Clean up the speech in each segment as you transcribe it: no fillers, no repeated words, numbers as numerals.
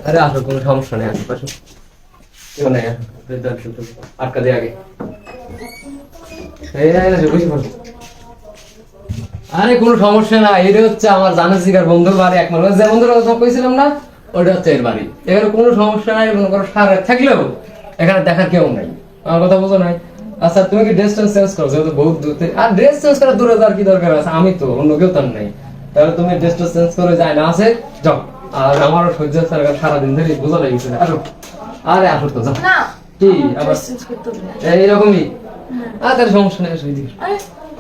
আরে আসো, কোনো সমস্যা নেই, আসো আসো। কেউ নেই, আটকা দিয়ে আগে। বসে পড়ো। আরে কোনো সমস্যা না, এটা হচ্ছে আমার জানা জিগার বন্ধুর বাড়ি। এক মাস যে বন্ধুর কথা কইছিলাম না, ওটা হচ্ছে এর বাড়ি। এখানে কোনো সমস্যা নাই, মনে করো সারা থাকলেও এখানে দেখার কেউ নাই। আমার কথা বুঝো নাই? আচ্ছা তুমি কি ড্রেস চেঞ্জ করো? যেহেতু বহুত দূরে, আর ড্রেস চেঞ্জ করার দূরে যাওয়ার কি দরকার আছে? আমি তো, অন্য কেউ তো নাই। তাহলে তুমি ড্রেসটা চেঞ্জ করে যায় না আছে যাও। আর আমারও সহ্য হচ্ছে না, সারাদিন ধরে বোঝা লেগেছে। আসো, আরে আসো তো, যাও। কি আবার এইরকমই? আর তার সমস্যা নেই, আসো এদিকে।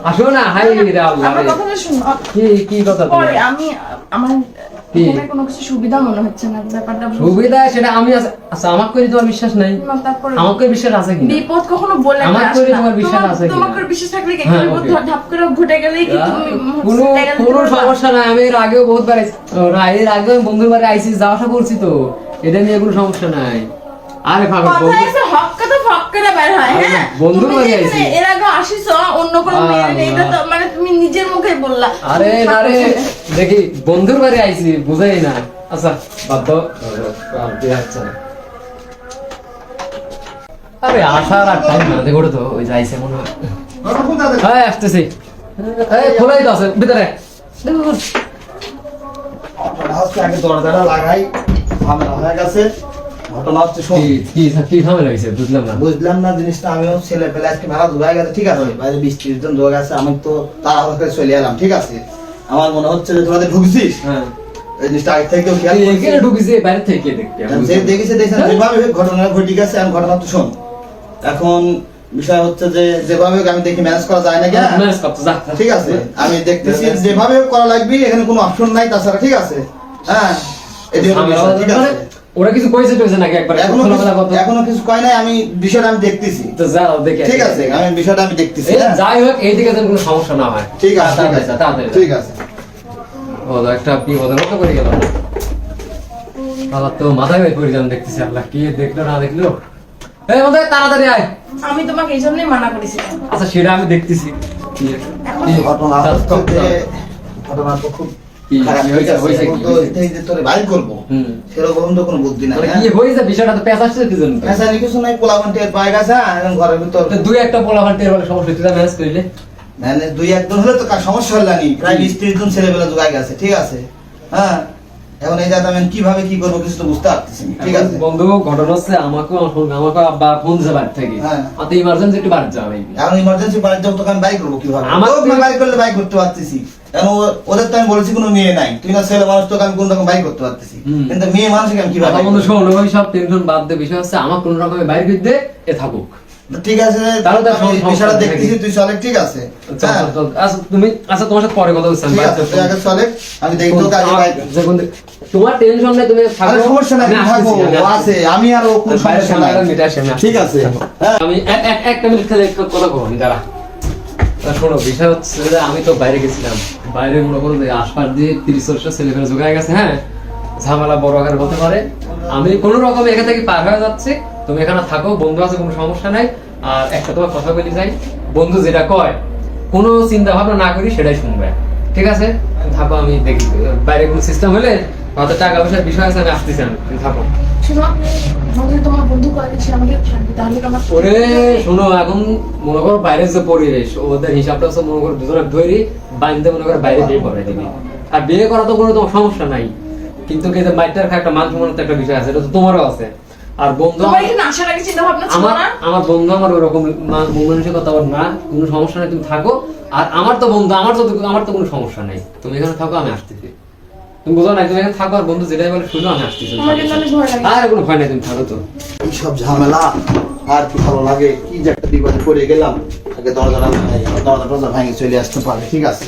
আসো না, হাই রে আল্লাহ রে। কি কথা? আমি আমার কোনো কিছু সুবিধা মনে হচ্ছে না, ব্যাপারটা সুবিধা সেটা আমি আচ্ছা আমাকে করে তোমার বিশ্বাস নাই? আমাকে বিশ্বাস আছে কি? বিপদ কখনো বলে না, আমাকে করে তোমার বিশ্বাস আছে কি? তোমার করে বিশ্বাস থাকলে কি বিপদ ধাপ করে ঘটে গেলেই কি তুমি কোনো সমস্যা নাই। আমি এর আগেও বহুতবার এর আগেও বন্ধুর বাড়ি আইসি, যাওয়া আসা করছি তো, এটা নিয়ে কোনো সমস্যা নাই। আরে পাগল কথা এসে হক্কা তো ফক্কাটা বের হয়। হ্যাঁ, বন্ধুর বাড়ি আইসি, এর আগে আসিছো অন্য কোনো মেয়ে নেই, এটা তো মানে তুমি নিজের মুখে বললা। আরে না রে, দেখি বন্ধুর বাড়ি আইসি, বুঝাই না। আচ্ছা বাদ দাও, যাচ্ছে না। আরে আসার আর টাইম না, দেখো তো ওই যাইছে মনে হয়। হ্যাঁ আসতেছি, এই খোলাই তো আছে ভিতরে। আগে দরজাটা লাগাই, ঝামেলা হয়ে গেছে। ঘটনা হচ্ছে কি ঝামেলা হয়েছে বুঝলাম না। বুঝলাম না জিনিসটা। আমিও ছেলে পেলে আজকে মেলা ধোয়া গেছে, ঠিক আছে, বাইরে 20-30 জন ধোয়া গেছে। আমি তো তাড়াহুড়ো করে চলে এলাম, ঠিক আছে। আমার মনে হচ্ছে যে তোমাদের ঢুকছিস, হ্যাঁ এই জিনিসটা আগে থেকেও খেয়াল এখানে ঢুকেছে, বাইরে থেকে দেখতে যে দেখেছে দেখছেন যেভাবে ঘটনা ঘটে গেছে। আমি ঘটনা তো শোন, এখন বিষয় হচ্ছে যে যেভাবে আমি দেখি ম্যানেজ করা যায় না, ম্যানেজ করতে যা, ঠিক আছে। আমি দেখতেছি যেভাবে করা লাগবে, এখানে কোনো অপশন নাই তাছাড়া, ঠিক আছে। হ্যাঁ এটি হলো বিষয়, ঠিক আছে। ওরা কিছু কইছে টইছে নাকি একবার? এখনো কিছু কয় নাই। আমি বিষয়টা আমি দেখতেছি, তো যাও দেখে, ঠিক আছে। আমি বিষয়টা আমি দেখতেছি, যাই হোক এইদিকে যেন কোনো সমস্যা না হয়। ঠিক আছে, ঠিক আছে, তাড়াতাড়ি ঠিক আছে। ও একটা বিপদের মতো করে গেল। আল্লাহ তো মাথায় হয়ে পড়ে যান, দেখতেছি। আল্লাহ কি দেখলো না দেখলো। এই আমাদের তাড়াতাড়ি আয়। আমি তোমাকে এই জন্যই মানা করেছি। আচ্ছা সেটা আমি দেখতেছি। ঘটনা তো খুব সেরকম তো কোনো বুদ্ধি নাই। কি হয়েছে বিষয়টা? তো পেঁচা আসছে কি জন্য? কিছু নাই, পোলাপান টের পায় গেছে ঘরের ভিতর। দুই একটা পোলাপান টের বলে সমস্যা হচ্ছে, ম্যানেজ করলে মানে 2-1 হলে তো সমস্যা হল না। প্রায় 20-30 জন ছেলেবেলা জোগাই গেছে, ঠিক আছে। হ্যাঁ এখন এই যাতে আমি কিভাবে কি করবো কিছু তো বুঝতে পারতেছি, ঠিক আছে। বন্ধু ঘটনা হচ্ছে আমাকে আব্বা ফোন দিয়েছে বাড়ি থেকে, তো ইমার্জেন্সি একটু বাড়ি যাবে। এখন ইমার্জেন্সি বাড়ি যাবো, তোকে আমি বাইক করবো কিভাবে? বাইক করলে বাইক করতে পারতেছি, কারণ ওদের তো আমি বলেছি কোনো মেয়ে নাই। তুই না ছেলে মানুষ, তোকে আমি কোন রকম বাইক করতে পারতেছি, কিন্তু মেয়ে মানুষকে আমি কিভাবে? বন্ধু শোনো, ওই সব টেনশন বাদ দে। বিষয় হচ্ছে আমার কোন রকমের বাইরে করতে এ থাকুক, ঠিক আছে। তাহলে তো বিষয়টা দেখতেছি, তুই চলে, ঠিক আছে। আচ্ছা তুমি, আচ্ছা তোমার সাথে পরে কথা বলছি। তুই আগে চলে, আমি দেখি তো কাজে বাইক। তোমার টেনশন নেই, তুমি থাকো, সমস্যা নাই, থাকো আছে। আমি আর ও কোনো সমস্যা নাই, ঠিক আছে। আমি একটা মিনিট খালি কথা কব, আমি দাঁড়া। শোনো বিষয় হচ্ছে যে আমি তো বাইরে গেছিলাম, বাইরে মনে করো যে আশপাশ দিয়ে 30-40 ছেলেপেলে জোগাড় গেছে। হ্যাঁ ঝামেলা বড় আকার হতে পারে। আমি কোন রকম এখান থেকে পার হয়ে যাচ্ছি, তুমি এখানে থাকো, বন্ধু আছে, কোনো সমস্যা নাই। আর একটা তোমার কথা বলি যাই, বন্ধু যেটা কয় কোনো চিন্তা ভাবনা না করি সেটাই শুনবে, ঠিক আছে? থাকো, আমি দেখি বাইরে কোনো সিস্টেম হলে হয়তো টাকা পয়সার বিষয় আছে, আমি আসতেছি। আমি থাকো। ওরে শোনো, এখন মনে করো বাইরের যে পরিবেশ, ওদের হিসাবটা হচ্ছে মনে করো দুজনে ধরি বান্ধে মনে করো বাইরে বিয়ে করে দিবি। আর বিয়ে করা তো কোনো তোমার সমস্যা নাই, কিন্তু মাইটার একটা মান সম্মানের একটা বিষয় আছে, এটা তো তোমারও আছে। আর বন্ধু আমার বন্ধু আমার ওরকম মানসিকতা না, কোনো সমস্যা নাই, তুমি থাকো। আর আমার তো বন্ধু, আমার তো কোনো সমস্যা নাই, তুমি এখানে থাকো, আমি আসতেছি। তুমি বুঝো না, তুমি এখানে থাকো, আর বন্ধু যেটাই বলে শুনো, আমি আসতেছি। আর কোনো ভয় নাই, তুমি থাকো। তো এইসব ঝামেলা আর কি ভালো লাগে? কি যে একটা বিপদে পড়ে গেলাম, আগে দরজা ভাঙে চলে আসতে পারে, ঠিক আছে।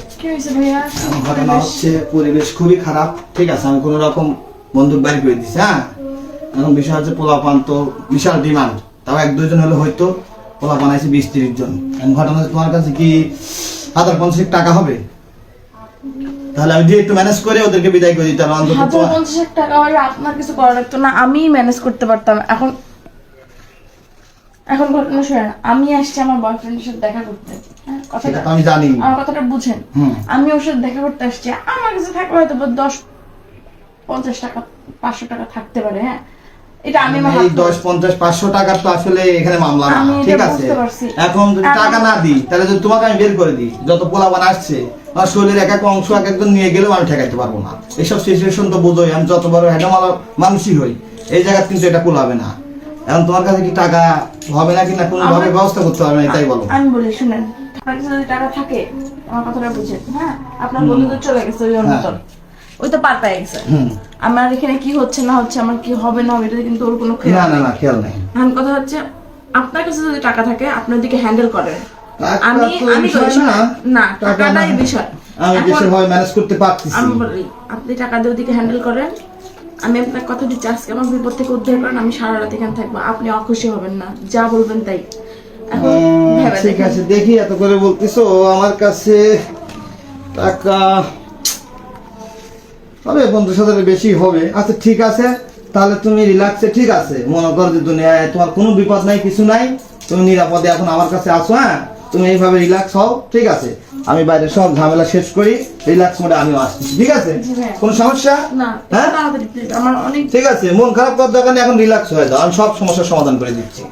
ঘটনা হচ্ছে পরিবেশ খুবই খারাপ, ঠিক আছে। আমি কোন রকম বন্দুক বাইর করে দিচ্ছি। হ্যাঁ এখন বিষয় হচ্ছে পোলাপান তো বিশাল ডিমান্ড, তাও 1-2 জন হলে হয়তো, পোলাপান আছে 20-30 জন। ঘটনা হচ্ছে তোমার কাছে কি 50 টাকা হবে? তাহলে আমি দিয়ে একটু ম্যানেজ করে ওদেরকে বিদায় করে দিতাম। 50 টাকা হলে আপনার কিছু করা লাগতো না, আমি ম্যানেজ করতে পারতাম। এখন ঘটনা শোনেন, আমি আসছি আমার বয়ফ্রেন্ডের সাথে দেখা করতে। কথাটা আমি জানি, আমার কথাটা বুঝেন। আমি ওর সাথে দেখা করতে আসছি, আমার কাছে থাকবে হয়তো 50 টাকা 500 টাকা থাকতে পারে। হ্যাঁ, এটা আমি আমার এই 10 50 500 টাকা তো আসলে এখানে মামলা না, আমি এটা ঠিক আছে? বুঝতে পারছি। এখন যদি টাকা না দিই তাহলে যদি তোমাকে আমি বের করে দিই, যত পোলাপান আসছে আর শরীরের এক এক অংশ এক একজন নিয়ে গেলেও আমি ঠেকাইতে পারবো না। এইসব সিচুয়েশন তো বোঝোই, আমি যত বড় হেডমালা মানুষই হই, এই জায়গা কিন্তু এটা কুলাবে না। এখন তোমার কাছে কি টাকা হবে না কিনা কোনো ভাবে ব্যবস্থা করতে পারবে না, এটাই বলো। আমি বলি শুনেন, আপনার কাছে যদি টাকা থাকে আমার কথাটা বুঝেন। হ্যাঁ, আপনার বন্ধু তো চলে গেছে ওই অন্যতন, ওই তো পার পেয়ে গেছে। আমার এখানে কি হচ্ছে না হচ্ছে, আমার কি হবে না হবে, এটা কিন্তু ওর কোনো খেয়াল না না নেই। না, খেয়াল নাই। এখন কথা হচ্ছে আপনার কাছে যদি টাকা থাকে আপনার দিকে হ্যান্ডেল করেন। টাকা আমি তো আমি বিষয় বলছি না। না, টাকা টাকাটাই না। বিষয়। আমি এখন দেশের ভাবে ম্যানেজ করতে পারতেছি। আমি বলি আপনি টাকা দিয়ে ওদিকে হ্যান্ডেল করেন, আমি আপনার কথা দিচ্ছি আজকে আমার বিপদ থেকে উদ্ধার করেন, আমি সারা রাত এখানে থাকবো, আপনি অখুশি হবেন না, যা বলবেন তাই। এখন ভেবে ঠিক দেখেন। আছে, দেখি এত করে বলতেছো, আমার কাছে টাকা হবে 50,000 বেশি হবে। আচ্ছা ঠিক আছে, তাহলে তুমি রিল্যাক্সে, ঠিক আছে, মনে করো যে দুনিয়ায় তোমার কোনো বিপদ নাই, কিছু নাই, তুমি নিরাপদে এখন আমার কাছে আসো। হ্যাঁ, তুমি এইভাবে রিল্যাক্স হও, ঠিক আছে? আমি বাইরে সব ঝামেলা শেষ করি, রিল্যাক্স মোডে আমিও আসছি, ঠিক আছে? জি ভাইয়া। কোনো সমস্যা? না, হ্যাঁ তাড়াতাড়ি please, আমার অনেক ঠিক আছে, মন খারাপ করার দরকার নেই, এখন রিল্যাক্স হয়ে যাও, আমি সব সমস্যার সমাধান করে দিচ্ছি।